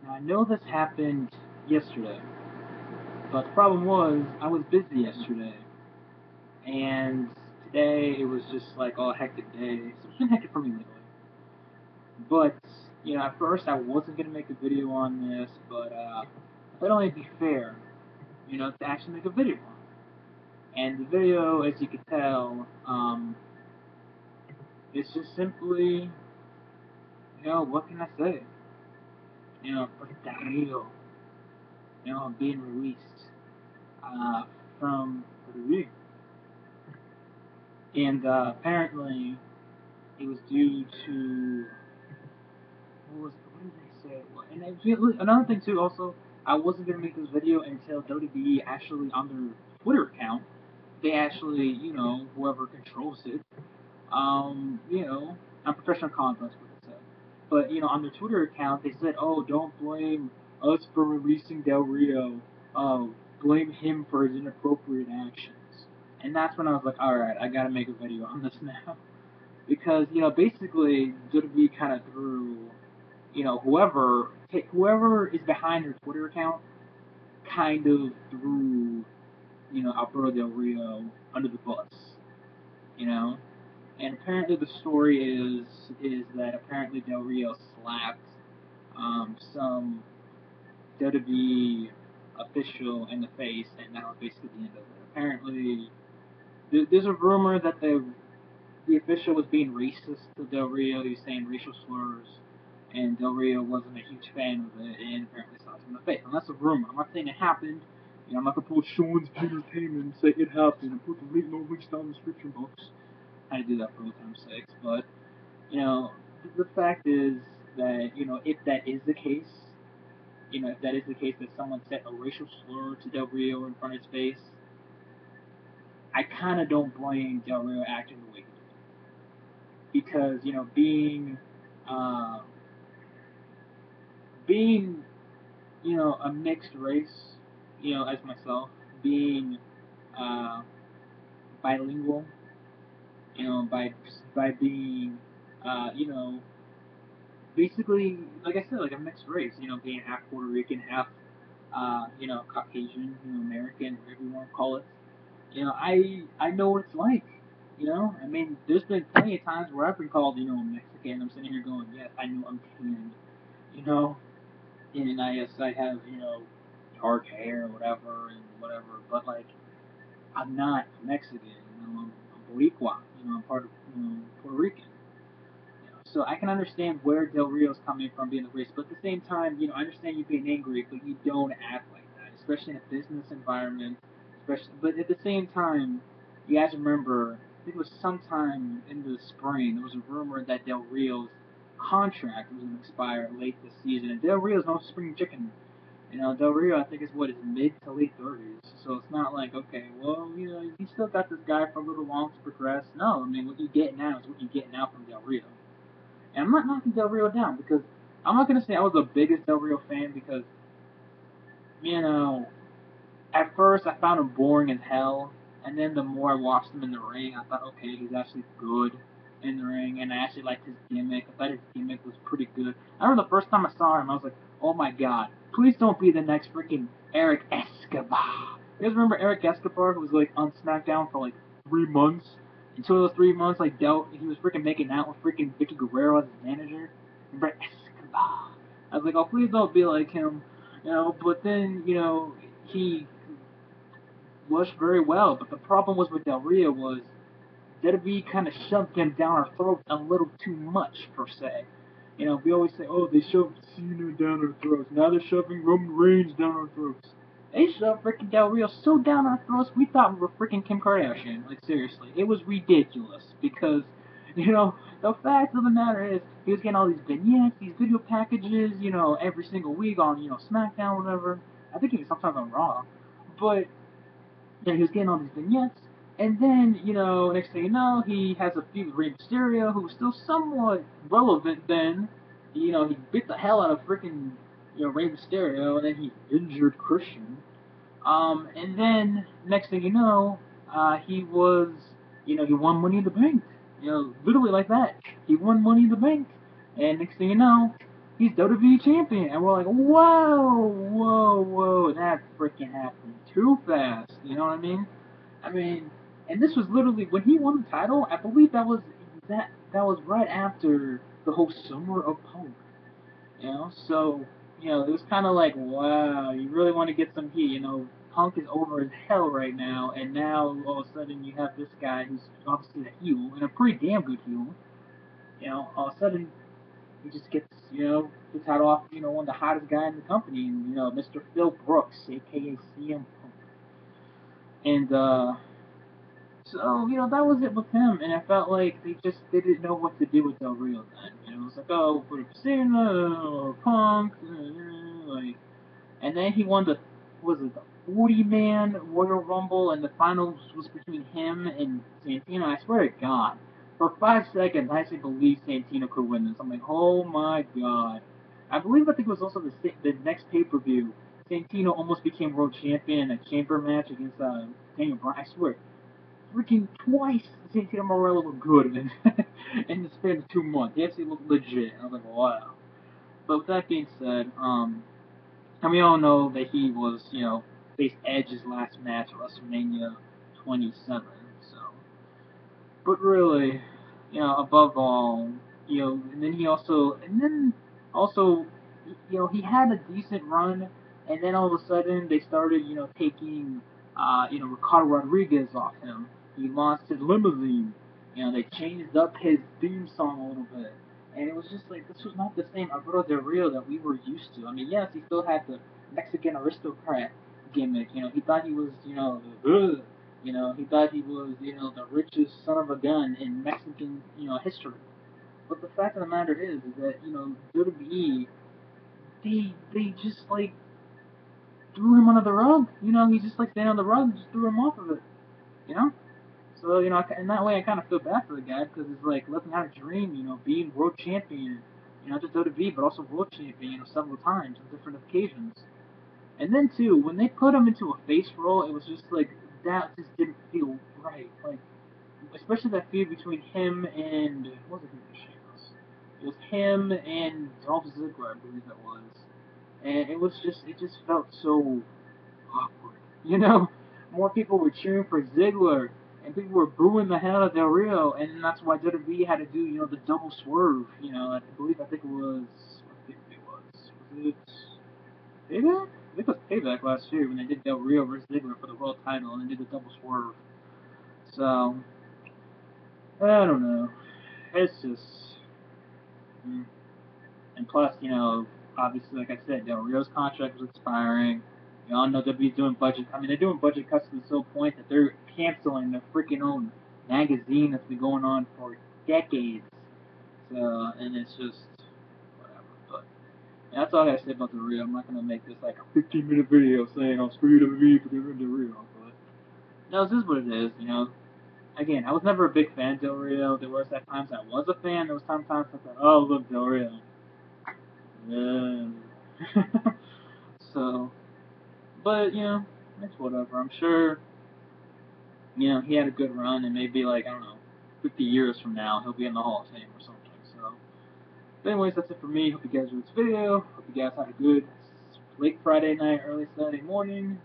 I know this happened yesterday, but the problem was I was busy yesterday, and today it was just like all hectic day. So it's been hectic for me lately. But at first I wasn't gonna make a video on this, but I thought it'd be fair, to actually make a video on it. And the video, as you can tell, it's just simply, what can I say? For Dario, being released uh, from Puerto Rico. And apparently, it was due to what did they say? And another thing too, also, I wasn't gonna make this video until WWE actually on their Twitter account, they actually, whoever controls it, on professional content, what they said. But on their Twitter account, they said, "Oh, don't blame us for releasing Del Rio. Blame him for his inappropriate actions." And that's when I was like, "All right, I gotta make a video on this now." Because basically WWE kind of threw whoever is behind their Twitter account kind of threw Alberto Del Rio under the bus, you know. And apparently the story is that apparently Del Rio slapped some WWE official in the face, and that was basically the end of it. Apparently, there's a rumor that the official was being racist to Del Rio. He was saying racial slurs, and Del Rio wasn't a huge fan of it, and apparently slapped him in the face. And that's a rumor. I'm not saying it happened. I'm not gonna pull Sean's Entertainment and say it happened and put the no links down in the description box. I do that for old time's sakes, but you know, the fact is that if that is the case, if that is the case that someone said a racial slur to Del Rio in front of his face, I kind of don't blame Del Rio acting the way he did because uh, being a mixed race, as myself, being uh, bilingual, by being basically, like I said, like a mixed race, being half Puerto Rican, half Caucasian, American, whatever you want to call it. I know what it's like. I mean, there's been plenty of times where I've been called, Mexican. I'm sitting here going, yes, I know I'm tan, you know, and I have, dark hair or whatever and whatever, but like, I'm not Mexican, I'm Boricua, I'm part of, Puerto Rican. So I can understand where Del Rio's coming from being the race, but at the same time, I understand you being angry, but you don't act like that, especially in a business environment. Especially, but at the same time, you guys remember, I think it was sometime in the spring, there was a rumor that Del Rio's contract was going to expire late this season, and Del Rio's no spring chicken. Del Rio, I think, is what is mid to late 30s. So it's not like, okay, well, you still got this guy for a little long to progress. No, I mean, what you get now is what you get now from Del Rio. And I'm not knocking Del Rio down because I'm not gonna say I was the biggest Del Rio fan because you know at first I found him boring as hell, and then the more I watched him in the ring, I thought, okay, he's actually good in the ring, and I actually liked his gimmick. I thought his gimmick was pretty good. I remember the first time I saw him, I was like, oh my god, please don't be the next freaking Eric Escobar. You guys remember Eric Escobar who was like on SmackDown for like 3 months? Until those 3 months, like he was freaking making out with freaking Vicky Guerrero as his manager. Remember Escobar? I was like, oh please don't be like him, But then he was very well. But the problem was with Del Rio was WWE kind of shoved him down our throats a little too much per se. We always say, oh, they shoved Cena down our throats. Now they're shoving Roman Reigns down our throats. They shoved freaking Del Rio so down our throats, we thought we were freaking Kim Kardashian. Like, seriously. It was ridiculous because, the fact of the matter is, he was getting all these vignettes, these video packages, every single week on, SmackDown, whatever. I think even sometimes on Raw. But he was getting all these vignettes, and then, next thing you know, he has a feud with Rey Mysterio, who was still somewhat relevant then. He beat the hell out of freaking, Rey Mysterio, and then he injured Christian. And then, next thing you know, he was, he won Money in the Bank. Literally like that. He won Money in the Bank. And next thing you know, he's WWE champion, and we're like, whoa, whoa, whoa, that freaking happened too fast. You know what I mean, and this was literally when he won the title. I believe that was right after the whole Summer of Punk. You know, so it was kind of like, wow, you really want to get some heat. Punk is over as hell right now, and now all of a sudden you have this guy who's obviously a heel and a pretty damn good heel. All of a sudden he just gets, the title off, one of the hottest guy in the company, and Mr. Phil Brooks, aka CM Punk, and that was it with him, and I felt like they didn't know what to do with Del Rio then. It was like, oh, put a Cena or Punk, like, and then he won the 40-man Royal Rumble, and the finals was between him and Santino. I swear to God, for 5 seconds, I actually believed Santino could win this. I'm like, oh my God. I think it was also the next pay-per-view. Santino almost became world champion in a chamber match against Daniel Bryan. I swear, freaking twice Santino Marella looked good in the span of 2 months. He actually looked legit. I was like, wow. But with that being said, and we all know that he was, faced Edge's last match at WrestleMania 27. So, but really, above all, and then also, he had a decent run, and then all of a sudden they started, taking, Ricardo Rodriguez off him. He lost his limousine. They changed up his theme song a little bit. And it was just like, this was not the same Alberto Del Rio that we were used to. I mean, yes, he still had the Mexican aristocrat gimmick. He thought he was, he thought he was, the richest son of a gun in Mexican, history. But the fact of the matter is that, WWE, they just, like, threw him under the rug. He just, like, stayed on the rug and just threw him off of it, you know? So, in that way, I kind of feel bad for the guy because it's like, let him have a dream, being world champion, not just WWE, but also world champion, several times on different occasions. And then, too, when they put him into a face role, it was just like, that just didn't feel right. Like, especially that feud between him and, what was it, Sheamus? It was him and Dolph Ziggler, I believe it was. And it just felt so awkward. More people were cheering for Ziggler, and people were booing the hell out of Del Rio, and that's why WWE had to do, the double swerve. I think it was, what did it was? Was it Payback? I think it was Payback last year when they did Del Rio versus Ziggler for the world title, and they did the double swerve. So, I don't know. It's just, mm. And plus, obviously, like I said, Del Rio's contract was expiring. We all know WWE's doing budget. I mean, they're doing budget cuts to the point that they're canceling their freaking own magazine that's been going on for decades. So, and it's just whatever. But that's all I gotta say about the Rio. I'm not gonna make this like a 15-minute video saying I'll screw WWE for getting rid of the Rio. But no, this is what it is. Again, I was never a big fan of Del Rio. There was at times I was a fan. There was times I thought, oh look, Del Rio. Yeah. So, but it's whatever. I'm sure he had a good run, and maybe like I don't know, 50 years from now he'll be in the Hall of Fame or something. So, but anyways, that's it for me. Hope you guys enjoyed this video. Hope you guys had a good late Friday night, early Saturday morning.